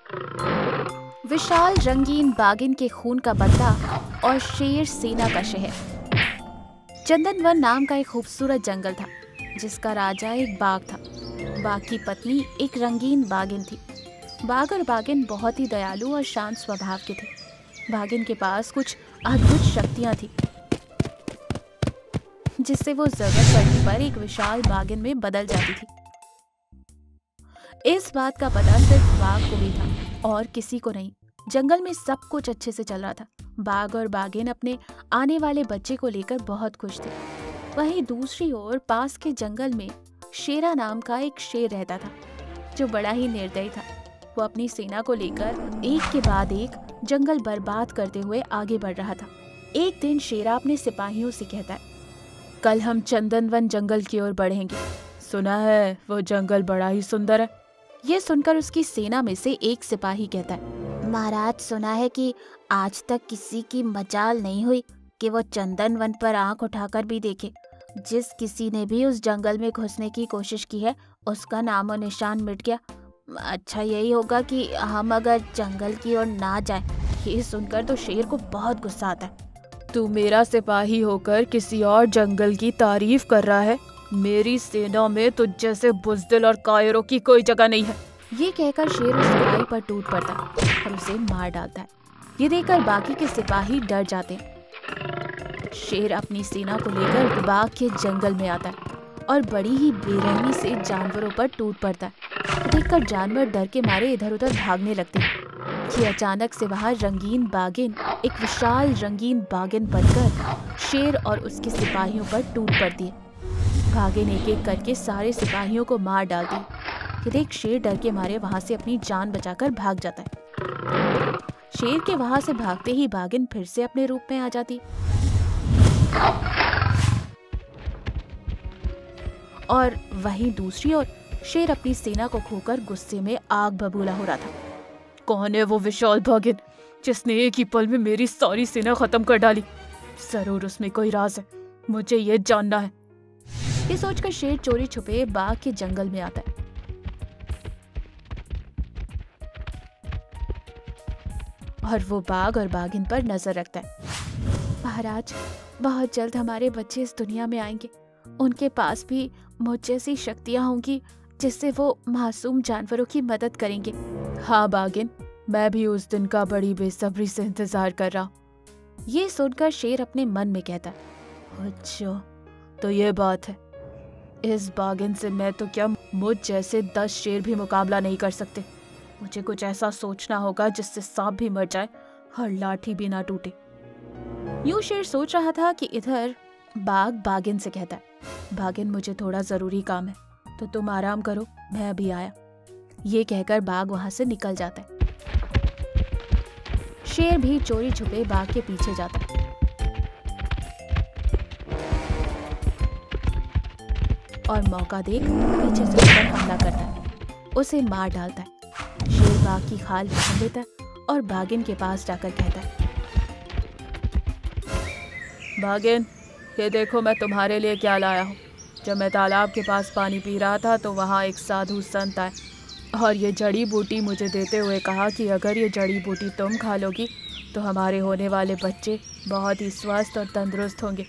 विशाल रंगीन बागिन के खून का बदला और शेर सेना का शहर। चंदनवन नाम का एक खूबसूरत जंगल था जिसका राजा एक बाघ था। बाघ की पत्नी एक रंगीन बागिन थी। बाघ और बागिन बहुत ही दयालु और शांत स्वभाव के थे। बागिन के पास कुछ अद्भुत शक्तियां थी जिससे वो जरूरत पड़ने पर एक विशाल बागिन में बदल जाती थी। इस बात का पता सिर्फ बाघ को ही था और किसी को नहीं। जंगल में सब कुछ अच्छे से चल रहा था। बाघ और बागिन अपने आने वाले बच्चे को लेकर बहुत खुश थे। वहीं दूसरी ओर पास के जंगल में शेरा नाम का एक शेर रहता था जो बड़ा ही निर्दयी था। वो अपनी सेना को लेकर एक के बाद एक जंगल बर्बाद करते हुए आगे बढ़ रहा था। एक दिन शेरा अपने सिपाहियों से कहता है, कल हम चंदनवन जंगल की ओर बढ़ेंगे। सुना है वो जंगल बड़ा ही सुंदर है। ये सुनकर उसकी सेना में से एक सिपाही कहता है, महाराज सुना है कि आज तक किसी की मजाल नहीं हुई कि वो चंदनवन पर आंख उठाकर भी देखे। जिस किसी ने भी उस जंगल में घुसने की कोशिश की है उसका नामो निशान मिट गया। अच्छा यही होगा कि हम अगर जंगल की ओर ना जाएं। ये सुनकर तो शेर को बहुत गुस्सा आता है। तू मेरा सिपाही होकर किसी और जंगल की तारीफ कर रहा है। मेरी सेना में तुझ जैसे बुज़दिल और कायरों की कोई जगह नहीं है। ये कहकर शेर उस सिपाही पर टूट पड़ता है और उसे मार डालता है। ये देखकर बाकी के सिपाही डर जाते हैं। शेर अपनी सेना को लेकर बाघ के जंगल में आता है और बड़ी ही बेरहमी से जानवरों पर टूट पड़ता है। देखकर जानवर डर के मारे इधर उधर भागने लगते हैं कि अचानक से वहां रंगीन बागिन एक विशाल रंगीन बागिन बनकर शेर और उसके सिपाहियों पर टूट पड़ती है। बागिन एक एक करके सारे सिपाहियों को मार डालती है। ये देख शेर डर के मारे वहां से अपनी जान बचाकर भाग जाता है। शेर के वहां से भागते ही बागिन फिर से अपने रूप में आ जाती और वहीं दूसरी ओर शेर अपनी सेना को खोकर गुस्से में आग बबूला हो रहा था। कौन है वो विशाल बागिन जिसने एक ही पल में मेरी सारी सेना खत्म कर डाली? जरूर उसमें कोई राज है, मुझे ये जानना है। ये सोचकर शेर चोरी छुपे बाघ के जंगल में आता है और वो बाघ और बाघिन पर नजर रखता है। महाराज बहुत जल्द हमारे बच्चे इस दुनिया में आएंगे। उनके पास भी मुझ जैसी शक्तियां होंगी जिससे वो मासूम जानवरों की मदद करेंगे। हाँ बाघिन, मैं भी उस दिन का बड़ी बेसब्री से इंतजार कर रहा हूँ। ये सुनकर शेर अपने मन में कहता है, अच्छा तो ये बात है। इस बाघिन से मैं तो क्या मुझ जैसे 10 शेर भी मुकाबला नहीं कर सकते। मुझे कुछ ऐसा सोचना होगा जिससे सांप भी मर जाए और लाठी भी ना टूटे। यूं शेर सोच रहा था कि इधर बाघ बाघिन से कहता है, बाघिन मुझे थोड़ा जरूरी काम है तो तुम आराम करो, मैं अभी आया। ये कहकर बाघ वहां से निकल जाता है। शेर भी चोरी छुपे बाघ के पीछे जाता है और मौका देख पीछे से ऊपर हमला करता है, उसे मार डालता है। शेर बाघ की खाल पहन लेता है और बाघिन के पास जाकर कहता है, बाघिन ये देखो मैं तुम्हारे लिए क्या लाया हूँ। जब मैं तालाब के पास पानी पी रहा था तो वहाँ एक साधु संत आए और ये जड़ी बूटी मुझे देते हुए कहा कि अगर ये जड़ी बूटी तुम खा लोगी तो हमारे होने वाले बच्चे बहुत ही स्वस्थ और तंदुरुस्त होंगे।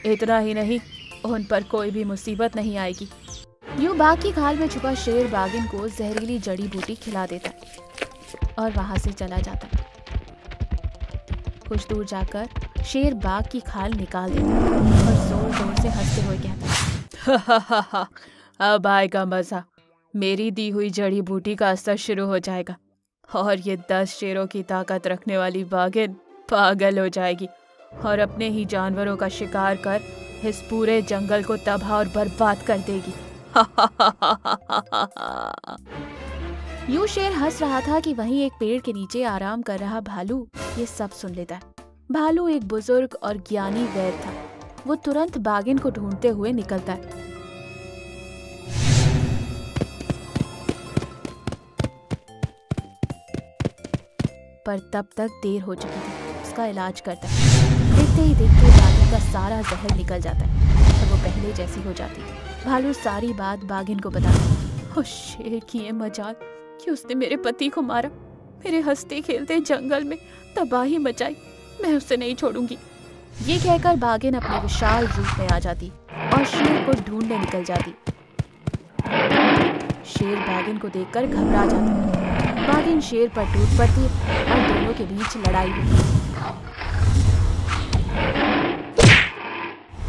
इतना ही नहीं, उन पर कोई भी मुसीबत नहीं आएगी। यूं बाघ की खाल में छुपा शेर बाघिन को जहरीली जड़ी बूटी खिला देता है और वहां से चला जाता है। कुछ दूर जाकर शेर बाघ की खाल निकाल देता है और जोर जोर से हंसते हुए कहता है, अब आएगा मजा। मेरी दी हुई जड़ी बूटी का असर शुरू हो जाएगा और ये 10 शेरों की ताकत रखने वाली बाघिन पागल हो जाएगी और अपने ही जानवरों का शिकार कर इस पूरे जंगल को तबाह और बर्बाद कर देगी। यूं शेर हंस रहा था कि वहीं एक पेड़ के नीचे आराम कर रहा भालू ये सब सुन लेता है। भालू एक बुजुर्ग और ज्ञानी वैद्य था। वो तुरंत बाघिन को ढूंढते हुए निकलता है। पर तब तक देर हो चुकी थी। उसका इलाज करता है। देखते ही देखते बाघिन का सारा जहर निकल जाता है और वो पहले जैसी हो जाती है। भालू सारी बात बाघिन को बताता है। ओ शेर की ये मजाल कि उसने मेरे पति को मारा। मेरे हंसते खेलते जंगल में तबाही मचाई, मैं उसे नहीं छोड़ूंगी। ये कहकर बाघिन अपने विशाल रूप में आ जाती और शेर को ढूंढने निकल जाती। शेर बाघिन को देखकर घबरा जाता। बाघिन शेर पर टूट पड़ती और दोनों के बीच लड़ाई होती।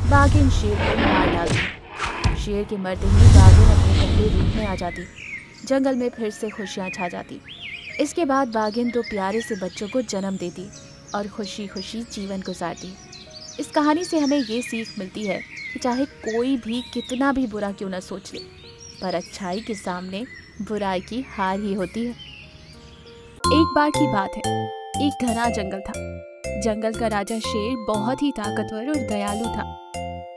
बाघिन शेर को मार डालती। शेर के मरते ही बाघिन अपने पहले रूप में आ जाती। जंगल में फिर से खुशियां छा जाती। इसके बाद बाघिन 2 प्यारे से बच्चों को जन्म देती और खुशी खुशी जीवन गुजारती। इस कहानी से हमें ये सीख मिलती है कि चाहे कोई भी कितना भी बुरा क्यों न सोच ले, पर अच्छाई के सामने बुराई की हार ही होती है। एक बार की बात है, एक घना जंगल था। जंगल का राजा शेर बहुत ही ताकतवर और दयालु था।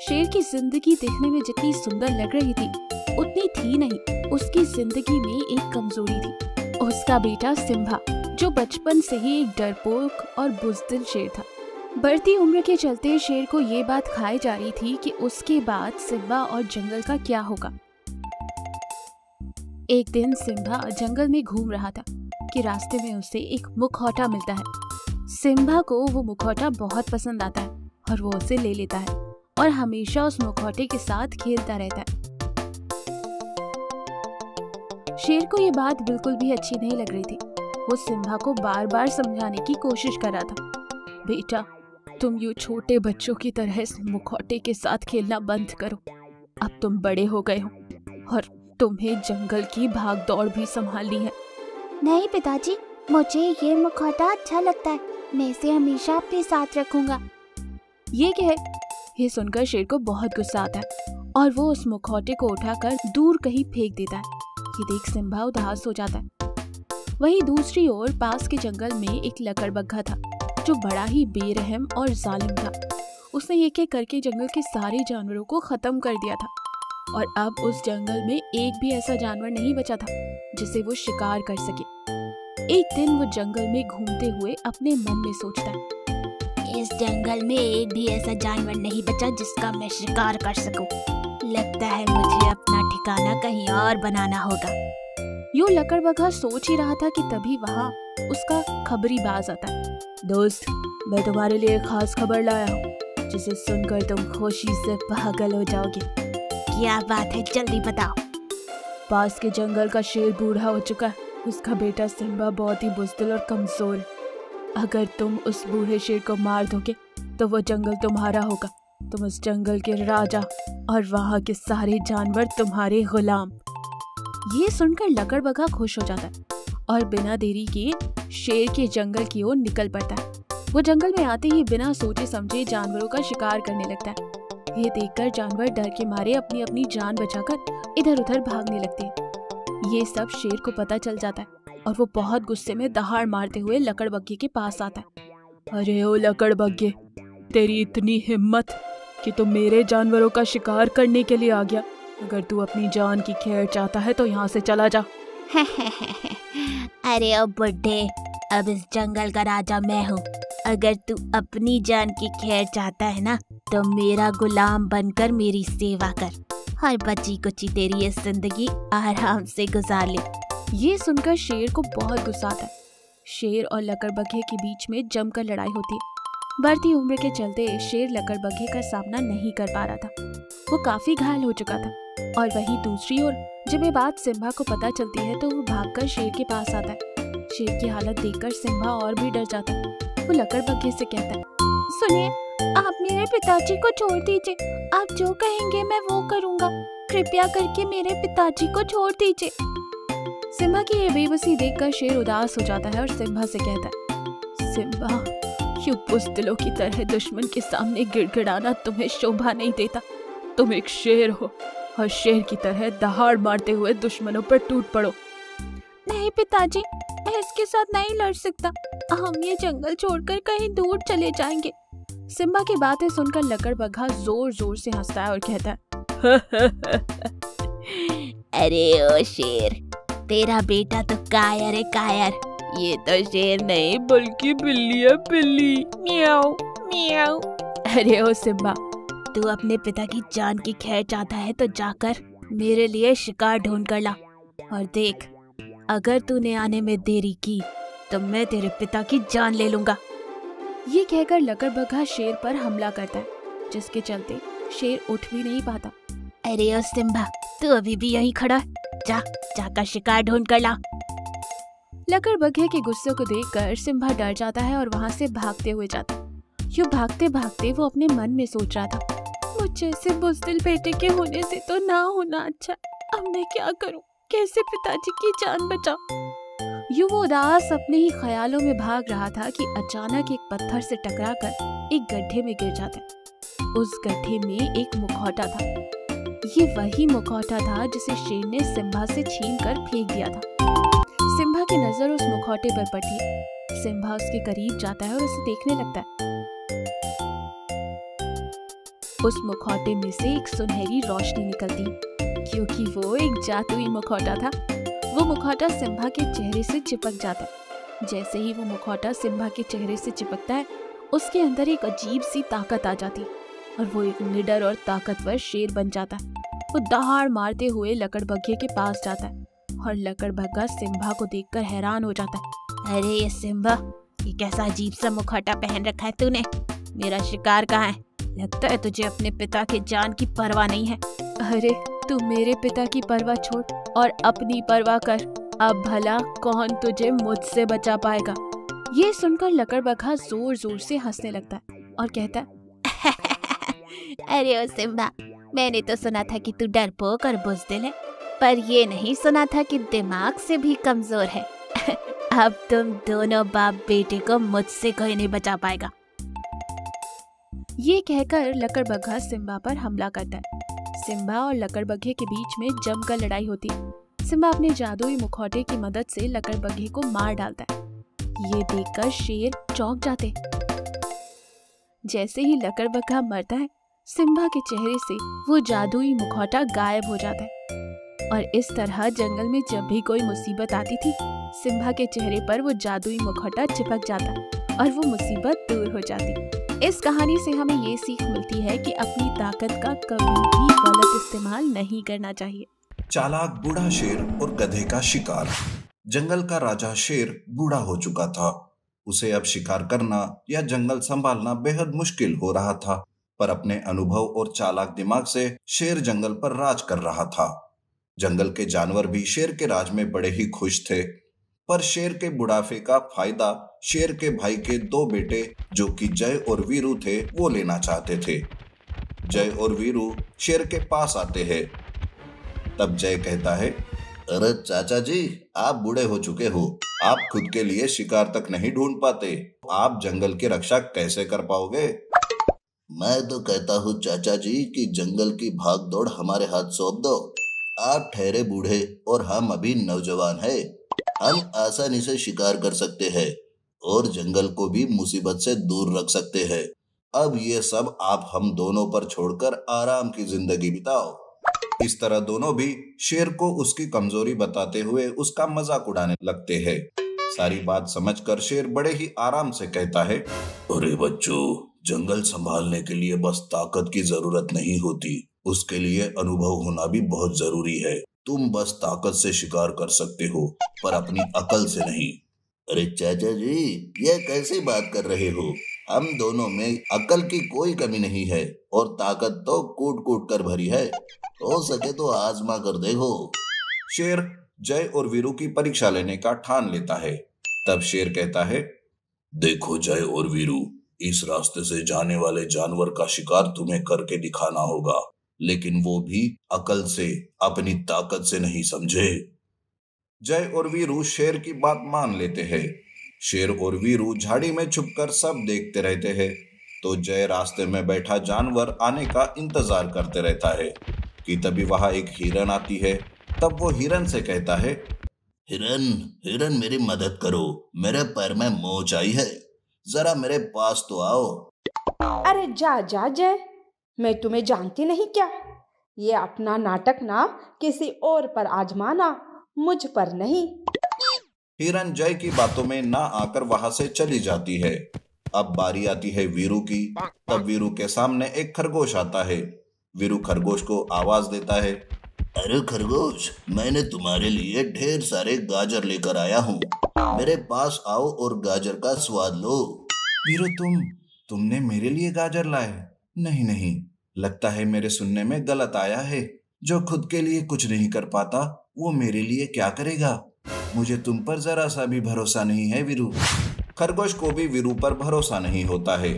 शेर की जिंदगी देखने में जितनी सुंदर लग रही थी उतनी थी नहीं। उसकी जिंदगी में एक कमजोरी थी, उसका बेटा सिम्बा, जो बचपन से ही एक डरपोक और बुज़दिल शेर था। बढ़ती उम्र के चलते शेर को ये बात खाई जा रही थी कि उसके बाद सिम्बा और जंगल का क्या होगा। एक दिन सिम्बा जंगल में घूम रहा था कि रास्ते में उसे एक मुखौटा मिलता है। सिम्बा को वो मुखौटा बहुत पसंद आता है और वो उसे ले लेता है और हमेशा उस मुखौटे के साथ खेलता रहता है। शेर को ये बात बिल्कुल भी अच्छी नहीं लग रही थी। वो सिम्बा को बार बार समझाने की कोशिश कर रहा था, बेटा तुम यूं छोटे बच्चों की तरह इस मुखौटे के साथ खेलना बंद करो। अब तुम बड़े हो गए हो और तुम्हें जंगल की भाग दौड़ भी संभालनी है। नहीं पिताजी, मुझे ये मुखौटा अच्छा लगता है, मैं इसे हमेशा अपने साथ रखूंगा। ये सुनकर शेर को बहुत गुस्सा आता है और वो उस मुखौटे को उठाकर दूर कहीं फेंक देता है। ये देख सिम्बा उदास हो जाता है। वहीं दूसरी ओर पास के जंगल में एक लकड़बग्घा था जो बड़ा ही बेरहम और जालिम था। उसने एक एक करके जंगल के सारे जानवरों को खत्म कर दिया था और अब उस जंगल में एक भी ऐसा जानवर नहीं बचा था जिसे वो शिकार कर सके। एक दिन वो जंगल में घूमते हुए अपने मन में सोचता है, इस जंगल में एक भी ऐसा जानवर नहीं बचा जिसका मैं शिकार कर सकूं। लगता है मुझे अपना ठिकाना कहीं और बनाना होगा। यूं लकड़बग्घा सोच ही रहा था कि तभी वहाँ उसका खबरीबाज आता है। दोस्त, मैं तुम्हारे लिए खास खबर लाया हूँ जिसे सुनकर तुम खुशी से पागल हो जाओगे। क्या बात है, जल्दी बताओ। पास के जंगल का शेर बूढ़ा हो चुका है। उसका बेटा सिम्बा बहुत ही बुज़दिल और कमजोर है। अगर तुम उस बूढ़े शेर को मार दोगे तो वो जंगल तुम्हारा होगा। तुम उस जंगल के राजा और वहाँ के सारे जानवर तुम्हारे गुलाम। ये सुनकर लकड़बग्घा खुश हो जाता है और बिना देरी के शेर के जंगल की ओर निकल पड़ता है। वो जंगल में आते ही बिना सोचे समझे जानवरों का शिकार करने लगता है। ये देखकर जानवर डर के मारे अपनी अपनी जान बचाकर इधर उधर भागने लगते हैं। ये सब शेर को पता चल जाता है और वो बहुत गुस्से में दहाड़ मारते हुए लकड़बग्घे के पास आता है। अरे ओ लकड़बग्घे, तेरी इतनी हिम्मत कि तू मेरे जानवरों का शिकार करने के लिए आ गया। अगर तू अपनी जान की खैर चाहता है तो यहाँ से चला जा। अरे ओ बुड्ढे, अब इस जंगल का राजा मैं हूँ। अगर तू अपनी जान की खैर चाहता है ना तो मेरा गुलाम बनकर मेरी सेवा कर और बची कुची तेरी ये जिंदगी आराम से गुजार ले। ये सुनकर शेर को बहुत गुस्सा आता है। शेर और लकड़बग्घे के बीच में जमकर लड़ाई होती है। बढ़ती उम्र के चलते शेर लकड़बग्घे का सामना नहीं कर पा रहा था। वो काफी घायल हो चुका था। और वहीं दूसरी ओर जब ये बात सिम्बा को पता चलती है तो वो भागकर शेर के पास आता है। शेर की हालत देखकर सिम्बा और भी डर जाता है। वो लकड़बग्घे से कहता है, सुनिए, आप मेरे पिताजी को छोड़ दीजिए। आप जो कहेंगे मैं वो करूँगा। कृपया करके मेरे पिताजी को छोड़ दीजिए। सिम्बा की ये बेबसी देखकर शेर उदास हो जाता है और सिम्बा से कहता है, सिम्बा, यूं बुज़दिलों की तरह दुश्मन के सामने गिड़गिड़ाना तुम्हें शोभा नहीं देता। तुम एक शेर हो और शेर की तरह दहाड़ मारते हुए दुश्मनों पर टूट पड़ो। नहीं पिताजी, मैं इसके साथ नहीं लड़ सकता। हम ये जंगल छोड़कर कहीं दूर चले जाएंगे। सिम्बा की बातें सुनकर लकड़बग्घा जोर जोर से हंसता है और कहता है, अरे ओ शेर, तेरा बेटा तो कायर है कायर। ये तो शेर नहीं बल्कि बिल्ली है, बिल्ली। म्याऊ म्याऊ। अरे ओ सिम्बा, तू अपने पिता की जान की खैर चाहता है तो जाकर मेरे लिए शिकार ढूंढ कर ला। और देख, अगर तूने आने में देरी की तो मैं तेरे पिता की जान ले लूंगा। ये कहकर लकड़बग्घा शेर पर हमला करता है, जिसके चलते शेर उठ भी नहीं पाता। अरे ओ सिम्बा, तू अभी भी यहीं खड़ा है? जाकर शिकार ढूंढ कर ला। लकड़बग्घे के गुस्से को देखकर सिम्बा डर जाता है और वहाँ से भागते हुए जाता है। यूँ भागते भागते वो अपने मन में सोच रहा था, मुझ जैसे बुज़दिल बेटे के होने से तो ना होना अच्छा। अब मैं क्या करूं? कैसे पिताजी की जान बचाऊं? यूँ वो उदास अपने ही ख्यालों में भाग रहा था कि अचानक एक पत्थर से टकराकर एक गड्ढे में गिर जाता है। उस गड्ढे में एक मुखौटा था। ये वही मुखौटा था जिसे शेर ने सिम्बा से छीनकर फेंक दिया था। सिम्बा की नजर उस मुखौटे पर पड़ी। सिम्बा उसके करीब जाता है और उसे देखने लगता है। उस मुखौटे में से एक सुनहरी रोशनी निकलती, क्योंकि वो एक जादुई मुखौटा था। वो मुखौटा सिम्बा के चेहरे से चिपक जाता है। जैसे ही वो मुखौटा सिम्बा के चेहरे से चिपकता है, उसके अंदर एक अजीब सी ताकत आ जाती और वो एक निडर और ताकतवर शेर बन जाता है। वो दहाड़ मारते हुए लकड़बग्घे के पास जाता है और लकड़बग्घा सिम्बा को देखकर हैरान हो जाता है। अरे ये सिम्बा, ये कैसा अजीब सा मुखौटा पहन रखा है तूने? मेरा शिकार कहाँ है? लगता है तुझे अपने पिता की जान की परवाह नहीं है। अरे तू मेरे पिता की परवाह छोड़ और अपनी परवाह कर। अब भला कौन तुझे मुझसे बचा पाएगा? ये सुनकर लकड़बग्घा जोर जोर से हंसने लगता है और कहता है, अरे ओ सिम्बा, मैंने तो सुना था कि तू डरपोक और बुज़दिल है, पर ये नहीं सुना था कि दिमाग से भी कमजोर है। अब तुम दोनों बाप बेटे को मुझसे कोई नहीं बचा पाएगा। ये कहकर लकड़बग्घा सिम्बा पर हमला करता है। सिम्बा और लकड़बग्घे के बीच में जमकर लड़ाई होती है। सिम्बा अपने जादुई मुखौटे की मदद से लकड़बग्घे को मार डालता है। ये देखकर शेर चौंक जाते। जैसे ही लकड़बग्घा मरता है, सिम्बा के चेहरे से वो जादुई मुखौटा गायब हो जाता है। और इस तरह जंगल में जब भी कोई मुसीबत आती थी, सिम्बा के चेहरे पर वो जादुई मुखौटा चिपक जाता और वो मुसीबत दूर हो जाती। इस कहानी से हमें ये सीख मिलती है कि अपनी ताकत का कभी भी गलत इस्तेमाल नहीं करना चाहिए। चालाक बूढ़ा शेर और गधे का शिकार। जंगल का राजा शेर बूढ़ा हो चुका था। उसे अब शिकार करना या जंगल संभालना बेहद मुश्किल हो रहा था, पर अपने अनुभव और चालाक दिमाग से शेर जंगल पर राज कर रहा था। जंगल के जानवर भी शेर के राज में बड़े ही खुश थे, पर शेर के बुढ़ापे का फायदा शेर के भाई के दो बेटे जो कि जय और वीरू थे वो लेना चाहते थे। जय और वीरू शेर के पास आते हैं। तब जय कहता है, अरे चाचा जी, आप बूढ़े हो चुके हो, आप खुद के लिए शिकार तक नहीं ढूंढ पाते, आप जंगल की रक्षा कैसे कर पाओगे? मैं तो कहता हूँ चाचा जी कि जंगल की भाग दौड़ हमारे हाथ सौंप दो। आप ठहरे बूढ़े और हम अभी नौजवान हैं। हम आसानी से शिकार कर सकते हैं और जंगल को भी मुसीबत से दूर रख सकते हैं। अब ये सब आप हम दोनों पर छोड़कर आराम की जिंदगी बिताओ। इस तरह दोनों भी शेर को उसकी कमजोरी बताते हुए उसका मजाक उड़ाने लगते हैं। सारी बात समझकर शेर बड़े ही आराम से कहता है, अरे बच्चों, जंगल संभालने के लिए बस ताकत की जरूरत नहीं होती, उसके लिए अनुभव होना भी बहुत जरूरी है। तुम बस ताकत से शिकार कर सकते हो, पर अपनी अकल से नहीं। अरे चाचा जी, ये कैसी बात कर रहे हो? हम दोनों में अकल की कोई कमी नहीं है और ताकत तो कूट कूट कर भरी है। हो सके तो आजमा कर देखो। शेर जय और वीरू की परीक्षा लेने का ठान लेता है। तब शेर कहता है, देखो जय और वीरू, इस रास्ते से जाने वाले जानवर का शिकार तुम्हें करके दिखाना होगा, लेकिन वो भी अकल से, अपनी ताकत से नहीं, समझे? जय और वीरू शेर की बात मान लेते हैं। शेर और वीरू झाड़ी में छुपकर सब देखते रहते हैं। तो जय रास्ते में बैठा जानवर आने का इंतजार करते रहता है कि तभी वहां एक हिरन आती है। तब वो हिरन से कहता है, हिरन हिरन मेरी मदद करो, मेरे पैर में मोच आई है, जरा मेरे पास तो आओ। अरे जा जा जय, मैं तुम्हें जानती नहीं क्या? ये अपना नाटक ना किसी और पर आजमाना, मुझ पर नहीं। हिरन जय की बातों में ना आकर वहां से चली जाती है। अब बारी आती है वीरू की। तब वीरू के सामने एक खरगोश आता है। वीरू खरगोश को आवाज देता है, अरे खरगोश, मैंने तुम्हारे लिए ढेर सारे गाजर लेकर आया हूँ। मेरे पास आओ और गाजर का स्वाद लो। वीरू, तुमने मेरे लिए गाजर लाए? नहीं नहीं, लगता है मेरे सुनने में गलत आया है। जो खुद के लिए कुछ नहीं कर पाता वो मेरे लिए क्या करेगा? मुझे तुम पर जरा सा भी भरोसा नहीं है वीरू। खरगोश को भी वीरू पर भरोसा नहीं होता है।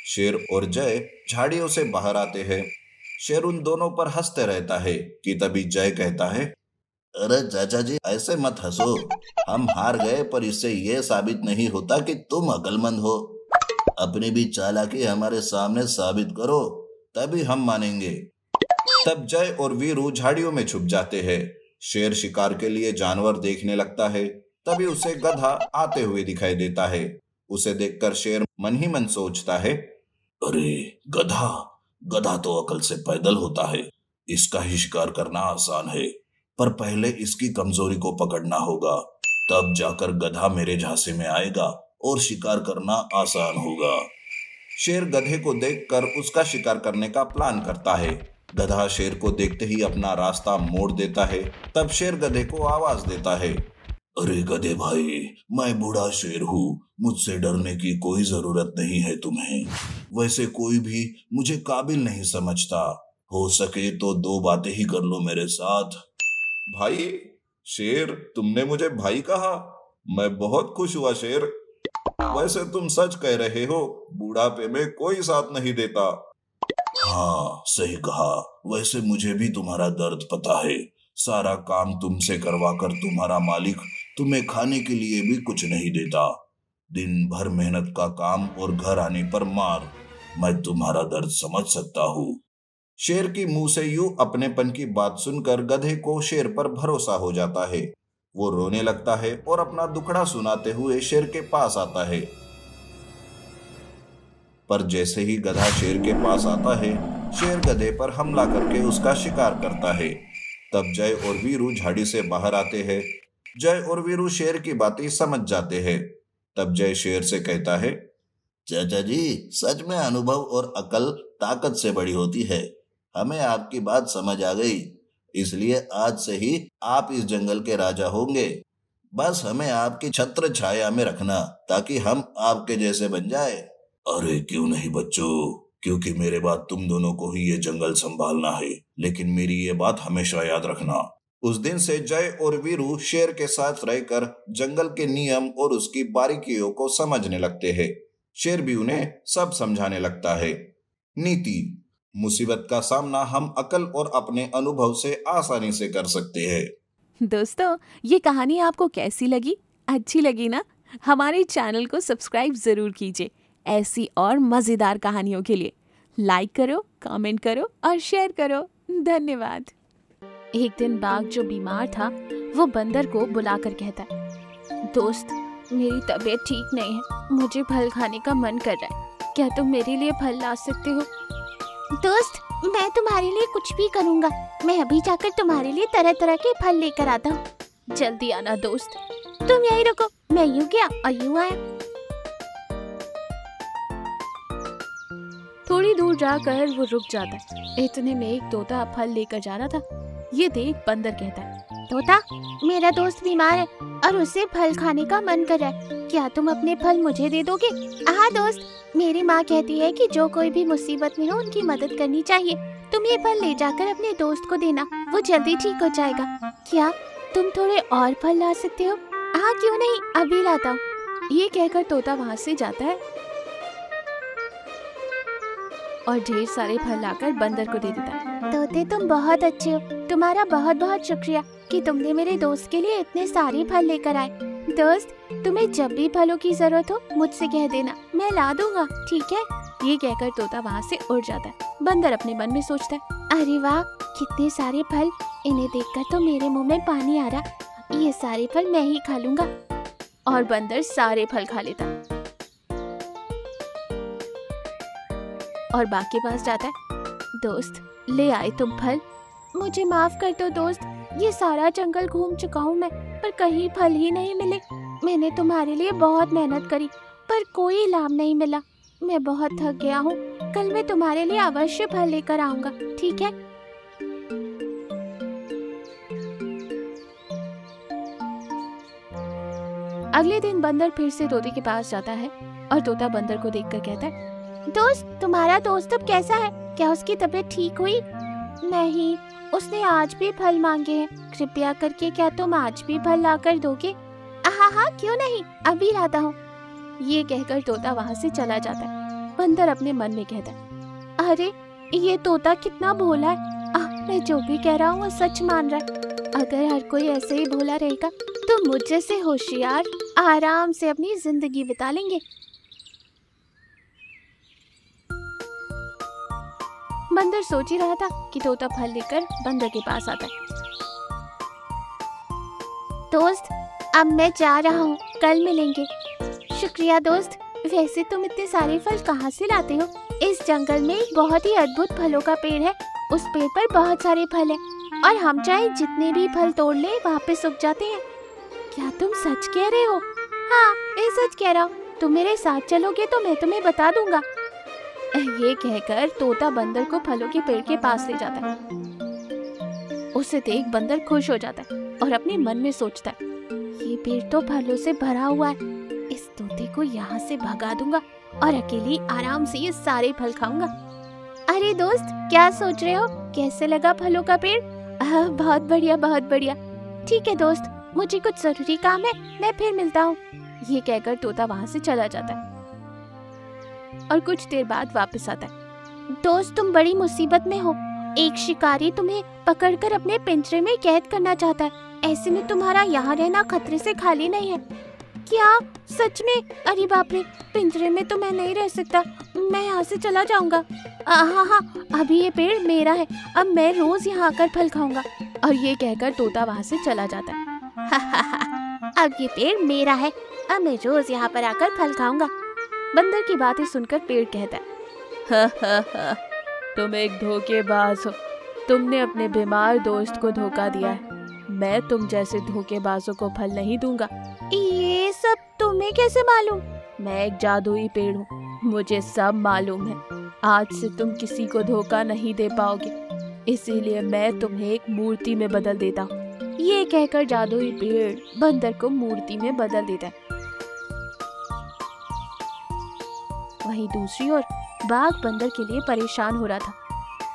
शेर और जय झाड़ियों से बाहर आते हैं। शेर उन दोनों पर हंसते रहता है कि तभी जय कहता है, अरे चाचा जी, ऐसे मत हंसो। हम हार गए पर इससे यह साबित नहीं होता कि तुम अक्लमंद हो। अपनी भी चालाकी हमारे सामने साबित करो, तभी हम मानेंगे। तब जय और वीरू झाड़ियों में छुप जाते हैं। शेर शिकार के लिए जानवर देखने लगता है। तभी उसे गधा आते हुए दिखाई देता है। उसे देखकर शेर मन ही मन सोचता है, अरे गधा तो अकल से पैदल होता है। इसका ही शिकार करना आसान है, पर पहले इसकी कमजोरी को पकड़ना होगा, तब जाकर गधा मेरे झांसे में आएगा और शिकार करना आसान होगा। शेर गधे को देखकर उसका शिकार करने का प्लान करता है। गधा शेर को देखते ही अपना रास्ता मोड़ देता है। तब शेर गधे को आवाज देता है, अरे गधे भाई, मैं बूढ़ा शेर हूँ, मुझसे डरने की कोई जरूरत नहीं है तुम्हें। वैसे कोई भी मुझे काबिल नहीं समझता। हो सके तो दो बातें ही कर लो मेरे साथ। भाई शेर, तुमने मुझे भाई कहा, मैं बहुत खुश हुआ शेर। वैसे तुम सच कह रहे हो, बुढ़ापे में कोई साथ नहीं देता। हाँ सही कहा। वैसे मुझे भी तुम्हारा दर्द पता है। सारा काम तुमसे करवाकर तुम्हारा मालिक तुम्हें खाने के लिए भी कुछ नहीं देता। दिन भर मेहनत का काम और घर आने पर मार। मैं तुम्हारा दर्द समझ सकता हूँ। शेर की मुंह से यूं अपनेपन की बात सुनकर गधे को शेर पर भरोसा हो जाता है। वो रोने लगता है और अपना दुखड़ा सुनाते हुए शेर के पास आता है। पर जैसे ही गधा शेर के पास आता है, शेर गधे पर हमला करके उसका शिकार करता है। तब जय और वीरू झाड़ी से बाहर आते हैं। जय और वीरू शेर की बातें समझ जाते हैं। तब जय शेर से कहता है, चाचा जी, सच में अनुभव और अकल ताकत से बड़ी होती है। हमें आपकी बात समझ आ गई, इसलिए आज से ही आप इस जंगल के राजा होंगे। बस हमें आपकी छत्र छाया में रखना, ताकि हम आपके जैसे बन जाए। अरे क्यों नहीं बच्चों, क्योंकि मेरे बाद तुम दोनों को ही ये जंगल संभालना है। लेकिन मेरी ये बात हमेशा याद रखना। उस दिन से जय और वीरू शेर के साथ रहकर जंगल के नियम और उसकी बारीकियों को समझने लगते हैं। शेर भी उन्हें सब समझाने लगता है। नीति: मुसीबत का सामना हम अकल और अपने अनुभव से आसानी से कर सकते हैं। दोस्तों, ये कहानी आपको कैसी लगी? अच्छी लगी ना? हमारे चैनल को सब्सक्राइब जरूर कीजिए ऐसी और मजेदार कहानियों के लिए। लाइक करो, कमेंट करो और शेयर करो। धन्यवाद। एक दिन बाघ जो बीमार था, वो बंदर को बुलाकर कहता है, दोस्त, मेरी तबीयत ठीक नहीं है, मुझे फल खाने का मन कर रहा है, क्या तुम मेरे लिए फल ला सकते हो? दोस्त, मैं तुम्हारे लिए कुछ भी करूँगा। मैं अभी जाकर तुम्हारे लिए तरह तरह के फल लेकर आता हूँ। जल्दी आना दोस्त। तुम यही रुको, मैं यूँ गया और यूँ आया। थोड़ी दूर जाकर वो रुक जाता है। इतने में एक तोता फल लेकर जा रहा था। ये देख बंदर कहता है, तोता, मेरा दोस्त बीमार है और उसे फल खाने का मन कर रहा है, क्या तुम अपने फल मुझे दे दोगे? हाँ दोस्त, मेरी माँ कहती है कि जो कोई भी मुसीबत में हो उनकी मदद करनी चाहिए। तुम ये फल ले जाकर अपने दोस्त को देना, वो जल्दी ठीक हो जाएगा। क्या तुम थोड़े और फल ला सकते हो? हाँ क्यों नहीं, अभी लाता हूँ। ये कहकर तोता वहाँ से जाता है और ढेर सारे फल लाकर बंदर को दे देता है। तोते, तुम बहुत अच्छे हो। तुम्हारा बहुत बहुत शुक्रिया कि तुमने मेरे दोस्त के लिए इतने सारे फल लेकर आए। दोस्त, तुम्हें जब भी फलों की जरूरत हो मुझसे कह देना, मैं ला दूंगा, ठीक है? ये कहकर तोता वहाँ से उड़ जाता है। बंदर अपने मन में सोचता है, अरे वाह, कितने सारे फल, इन्हें देखकर तो मेरे मुंह में पानी आ रहा। ये सारे फल मैं ही खा लूंगा। और बंदर सारे फल खा लेता है और बाघ के पास जाता है। दोस्त, ले आए तुम फल? मुझे माफ कर दो दोस्त, ये सारा जंगल घूम चुका हूँ मैं, पर कहीं फल ही नहीं मिले। मैंने तुम्हारे लिए बहुत मेहनत करी, पर कोई लाभ नहीं मिला। मैं बहुत थक गया हूँ। कल मैं तुम्हारे लिए अवश्य फल लेकर आऊंगा, ठीक है? अगले दिन बंदर फिर से तोते के पास जाता है और तोता बंदर को देखकर कहता है, दोस्त, तुम्हारा दोस्त अब कैसा है? क्या उसकी तबीयत ठीक हुई? नहीं, उसने आज भी फल मांगे हैं। कृपया करके क्या तुम आज भी फल लाकर दोगे? हाँ हाँ, क्यों नहीं, अभी लाता हूँ। ये कहकर तोता वहाँ से चला जाता है। बंदर अपने मन में कहता है, अरे ये तोता कितना भोला है। मैं जो भी कह रहा हूँ वो सच मान रहा है। अगर हर कोई ऐसे ही भोला रहेगा तो मुझ जैसे होशियार आराम से अपनी जिंदगी बिता लेंगे। बंदर सोच ही रहा था कि तोता फल लेकर बंदर के पास आता है। दोस्त, अब मैं जा रहा हूँ, कल मिलेंगे। शुक्रिया दोस्त। वैसे तुम इतने सारे फल कहाँ से लाते हो? इस जंगल में एक बहुत ही अद्भुत फलों का पेड़ है। उस पेड़ पर बहुत सारे फल हैं और हम चाहे जितने भी फल तोड़ ले वापस सूख जाते हैं। क्या तुम सच कह रहे हो? हाँ, मैं सच कह रहा हूँ। तुम मेरे साथ चलोगे तो मैं तुम्हें बता दूंगा। ये कहकर तोता बंदर को फलों के पेड़ के पास ले जाता है। उसे देख बंदर खुश हो जाता है और अपने मन में सोचता है, ये पेड़ तो फलों से भरा हुआ है। इस तोते को यहाँ से भगा दूंगा और अकेले आराम से ये सारे फल खाऊंगा। अरे दोस्त, क्या सोच रहे हो? कैसे लगा फलों का पेड़? बहुत बढ़िया, बहुत बढ़िया। ठीक है दोस्त, मुझे कुछ जरूरी काम है, मैं फिर मिलता हूँ। ये कहकर तोता वहाँ से चला जाता है और कुछ देर बाद वापस आता है। दोस्त, तुम बड़ी मुसीबत में हो। एक शिकारी तुम्हें पकड़कर अपने पिंजरे में कैद करना चाहता है। ऐसे में तुम्हारा यहाँ रहना खतरे से खाली नहीं है। क्या सच में? अरे बाप रे, पिंजरे में तो मैं नहीं रह सकता, मैं यहाँ से चला जाऊंगा। हाँ, अभी ये पेड़ मेरा है, अब मैं रोज यहाँ आकर फल खाऊंगा। और ये कहकर तोता वहाँ से चला जाता है। अब ये पेड़ मेरा है, अब मैं रोज यहाँ पर आकर फल खाऊंगा। बंदर की बातें सुनकर पेड़ कहता है, तुम एक धोखेबाज हो। तुमने अपने बीमार दोस्त को धोखा दिया है। मैं तुम जैसे धोखेबाजों को फल नहीं दूंगा। ये सब तुम्हें कैसे मालूम? मैं एक जादुई पेड़ हूँ, मुझे सब मालूम है। आज से तुम किसी को धोखा नहीं दे पाओगे, इसीलिए मैं तुम्हें एक मूर्ति में बदल देता हूँ। ये कहकर जादुई पेड़ बंदर को मूर्ति में बदल देता है। वहीं दूसरी ओर बाघ बंदर के लिए परेशान हो रहा था।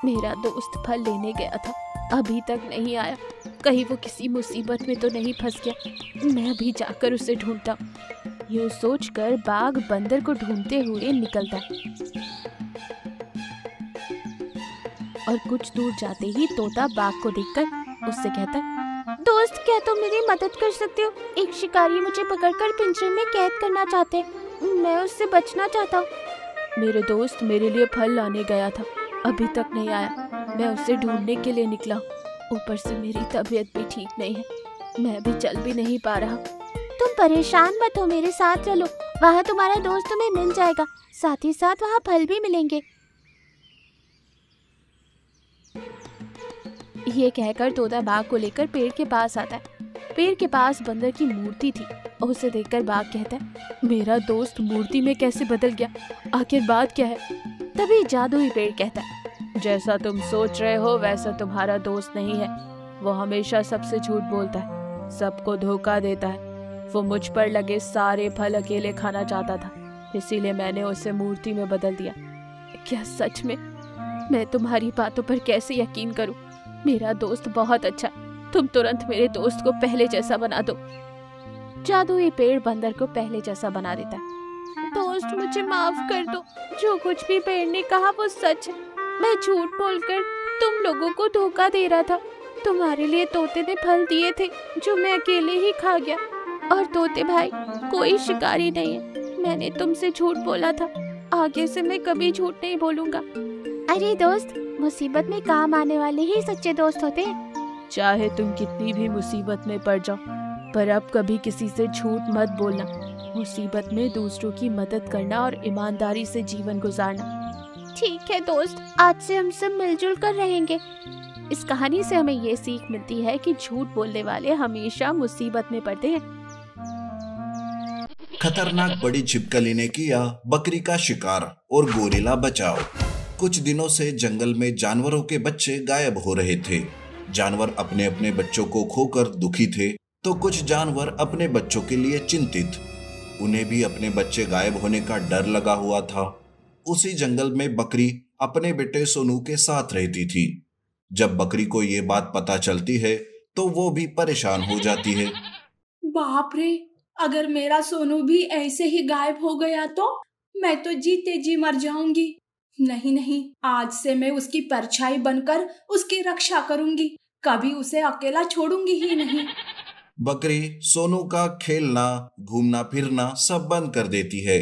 मेरा दोस्त फल लेने गया था, अभी तक नहीं आया। कहीं वो किसी मुसीबत में तो नहीं फंस गया। मैं अभी जाकर उसे ढूंढता हूँ। यूँ सोचकर बाघ बंदर को ढूंढते हुए निकलता है और कुछ दूर जाते ही तोता बाघ को देखकर उससे कहता है, दोस्त, क्या तुम मेरी मदद कर सकते हो? एक शिकारी मुझे पकड़कर पिंजरे में कैद करना चाहते हैं, मैं उससे बचना चाहता हूँ। मेरे दोस्त मेरे लिए फल लाने गया था, अभी तक नहीं आया। मैं उसे ढूंढने के लिए निकला। ऊपर से मेरी तबीयत भी ठीक नहीं है, मैं भी चल भी नहीं पा रहा। तुम परेशान मत हो, मेरे साथ चलो, वहाँ तुम्हारा दोस्त तुम्हें मिल जाएगा, साथ ही साथ वहाँ फल भी मिलेंगे। ये कहकर तोता बाघ को लेकर पेड़ के पास आता है। पेड़ के पास बंदर की मूर्ति थी और उसे देखकर बाघ कहता है, मेरा दोस्त मूर्ति में कैसे बदल गया? आखिर बात क्या है? तभी जादुई पेड़ कहता है, जैसा तुम सोच रहे हो वैसा तुम्हारा दोस्त नहीं है। वो हमेशा सबसे झूठ बोलता है, सबको धोखा देता है। वो मुझ पर लगे सारे फल अकेले खाना चाहता था, इसीलिए मैंने उसे मूर्ति में बदल दिया। क्या सच में? मैं तुम्हारी बातों पर कैसे यकीन करूं? मेरा दोस्त बहुत अच्छा, तुम तुरंत मेरे दोस्त को पहले जैसा बना दो। जादुई पेड़ बंदर को पहले जैसा बना देता है। दोस्त, मुझे माफ कर दो, जो कुछ भी पेड़ ने कहा वो सच है। मैं झूठ बोलकर तुम लोगों को धोखा दे रहा था। तुम्हारे लिए तोते ने फल दिए थे जो मैं अकेले ही खा गया। और तोते भाई, कोई शिकारी नहीं है, मैंने तुमसे झूठ बोला था। आगे से मैं कभी झूठ नहीं बोलूंगा। अरे दोस्त, मुसीबत में काम आने वाले ही सच्चे दोस्त होते हैं। चाहे तुम कितनी भी मुसीबत में पड़ जाओ, पर अब कभी किसी से झूठ मत बोलना। मुसीबत में दूसरों की मदद करना और ईमानदारी से जीवन गुजारना। ठीक है दोस्त, आज से हम सब मिलजुल कर रहेंगे। इस कहानी से हमें ये सीख मिलती है कि झूठ बोलने वाले हमेशा मुसीबत में पड़ते हैं। खतरनाक बड़ी छिपकली ने किया बकरी का शिकार और गोरिल्ला बचाओ। कुछ दिनों से जंगल में जानवरों के बच्चे गायब हो रहे थे। जानवर अपने अपने बच्चों को खोकर दुखी थे। तो कुछ जानवर अपने बच्चों के लिए चिंतित। उन्हें भी अपने बच्चे गायब होने का डर लगा हुआ था। उसी जंगल में बकरी अपने बेटे सोनू के साथ रहती थी। जब बकरी को ये बात पता चलती है तो वो भी परेशान हो जाती है। बाप रे, अगर मेरा सोनू भी ऐसे ही गायब हो गया तो मैं तो जीते जी मर जाऊंगी। नहीं नहीं, आज से मैं उसकी परछाई बनकर उसकी रक्षा करूंगी, कभी उसे अकेला छोड़ूंगी ही नहीं। बकरी सोनू का खेलना, घूमना फिरना सब बंद कर देती है।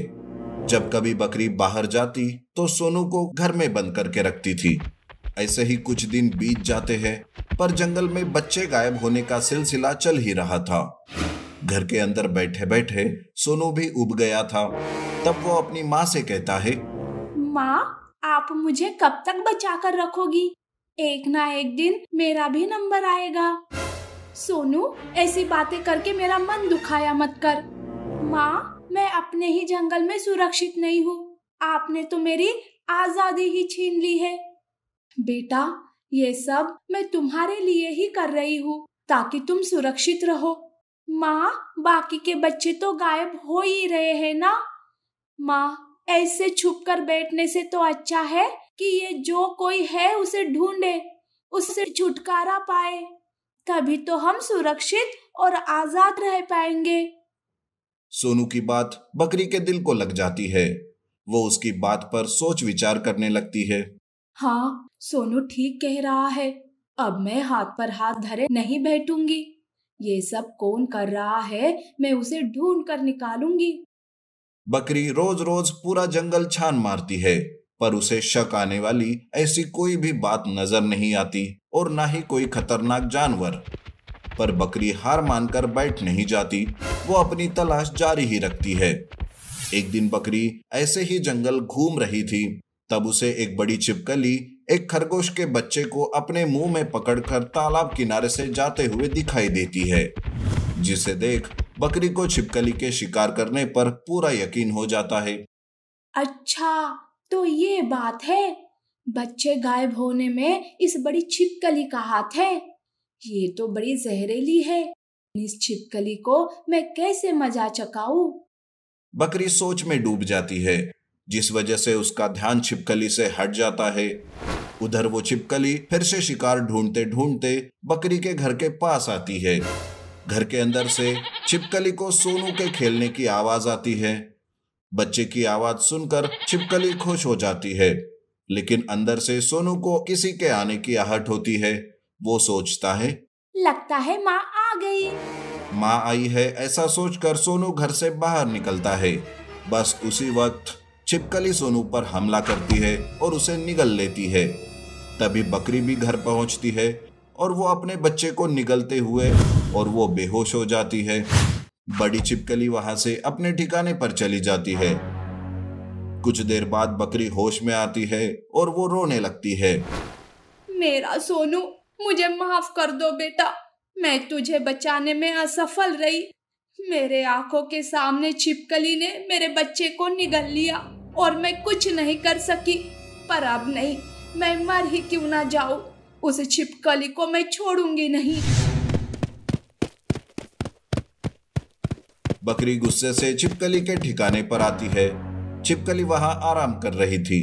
जब कभी बकरी बाहर जाती तो सोनू को घर में बंद करके रखती थी। ऐसे ही कुछ दिन बीत जाते हैं, पर जंगल में बच्चे गायब होने का सिलसिला चल ही रहा था। घर के अंदर बैठे बैठे सोनू भी उब गया था। तब वो अपनी माँ से कहता है, माँ, आप मुझे कब तक बचा कर रखोगी? एक ना एक दिन मेरा भी नंबर आएगा। सोनू, ऐसी बातें करके मेरा मन दुखाया मत कर। माँ, मैं अपने ही जंगल में सुरक्षित नहीं हूँ, आपने तो मेरी आजादी ही छीन ली है। बेटा, ये सब मैं तुम्हारे लिए ही कर रही हूँ ताकि तुम सुरक्षित रहो। माँ, बाकी के बच्चे तो गायब हो ही रहे हैं ना। माँ, ऐसे छुप कर बैठने से तो अच्छा है कि ये जो कोई है उसे ढूंढे, उससे छुटकारा पाए, तभी तो हम सुरक्षित और आजाद रह पाएंगे। सोनू की बात बकरी के दिल को लग जाती है। वो उसकी बात पर सोच विचार करने लगती है। हाँ, सोनू ठीक कह रहा है। अब मैं हाथ पर हाथ धरे नहीं बैठूंगी। ये सब कौन कर रहा है, मैं उसे ढूंढ कर निकालूंगी। बकरी रोज रोज पूरा जंगल छान मारती है, पर उसे शक आने वाली ऐसी कोई भी बात नजर नहीं आती और ना ही कोई खतरनाक जानवर। पर बकरी हार मानकर बैठ नहीं जाती, वो अपनी तलाश जारी ही रखती है। एक दिन बकरी ऐसे ही जंगल घूम रही थी, तब उसे एक बड़ी छिपकली एक खरगोश के बच्चे को अपने मुंह में पकड़कर तालाब किनारे से जाते हुए दिखाई देती है, जिसे देख बकरी को छिपकली के शिकार करने पर पूरा यकीन हो जाता है। अच्छा, तो ये बात है, बच्चे गायब होने में इस बड़ी छिपकली का हाथ है। ये तो बड़ी जहरीली है, इस छिपकली को मैं कैसे मजा चकाऊं? बकरी सोच में डूब जाती है, जिस वजह से उसका ध्यान छिपकली से हट जाता है। उधर वो छिपकली फिर से शिकार ढूंढते ढूंढते बकरी के घर के पास आती है। घर के अंदर से छिपकली को सोनू के खेलने की आवाज आती है। बच्चे की आवाज सुनकर छिपकली खुश हो जाती है, लेकिन अंदर से सोनू को किसी के आने की आहट होती है। वो सोचता है, लगता है माँ आ गई। माँ आई है, ऐसा सोचकर सोनू घर से बाहर निकलता है। बस उसी वक्त छिपकली सोनू पर हमला करती है और उसे निगल लेती है। तभी बकरी भी घर पहुंचती है और वो अपने बच्चे को निगलते हुए और वो बेहोश हो जाती है। बड़ी छिपकली वहां से अपने ठिकाने पर चली जाती है। कुछ देर बाद बकरी होश में आती है और वो रोने लगती है। मेरा सोनू, मुझे माफ कर दो बेटा, मैं तुझे बचाने में असफल रही। मेरे आंखों के सामने छिपकली ने मेरे बच्चे को निगल लिया और मैं कुछ नहीं कर सकी। पर अब नहीं, मैं मर ही क्यों ना जाऊं, उस छिपकली को मैं छोड़ूंगी नहीं। बकरी गुस्से से छिपकली के ठिकाने पर आती है। छिपकली वहां आराम कर रही थी।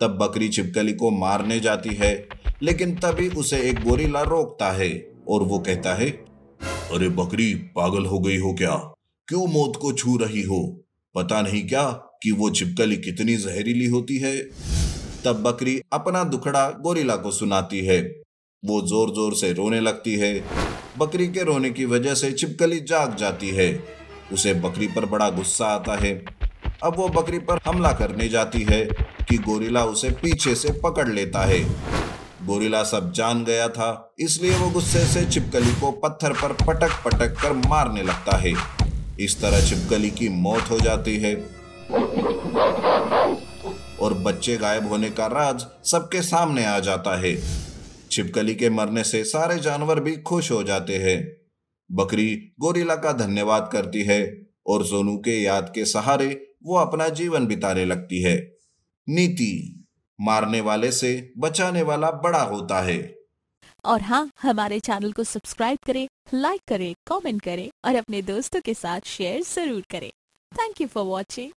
तब बकरी छिपकली को मारने जाती है, लेकिन तभी उसे एक गोरिल्ला रोकता है और वो कहता है, अरे बकरी, पागल हो गई हो क्या? क्यों मौत को छू रही हो? पता नहीं क्या कि वो छिपकली कितनी जहरीली होती है? तब बकरी अपना दुखड़ा गोरिल्ला को सुनाती है। वो जोर जोर से रोने लगती है। बकरी के रोने की वजह से छिपकली जाग जाती है। उसे बकरी पर बड़ा गुस्सा आता है। अब वो बकरी पर हमला करने जाती है कि गोरिल्ला उसे पीछे से पकड़ लेता है। गोरिल्ला सब जान गया था, इसलिए वो गुस्से से छिपकली को पत्थर पर पटक पटक कर मारने लगता है। इस तरह छिपकली की मौत हो जाती है और बच्चे गायब होने का राज सबके सामने आ जाता है। छिपकली के मरने से सारे जानवर भी खुश हो जाते हैं। बकरी गोरिल्ला का धन्यवाद करती है और सोनू के याद के सहारे वो अपना जीवन बिताने लगती है। नीति: मारने वाले से बचाने वाला बड़ा होता है। और हाँ, हमारे चैनल को सब्सक्राइब करें, लाइक करें, कमेंट करें और अपने दोस्तों के साथ शेयर जरूर करें। Thank you for watching.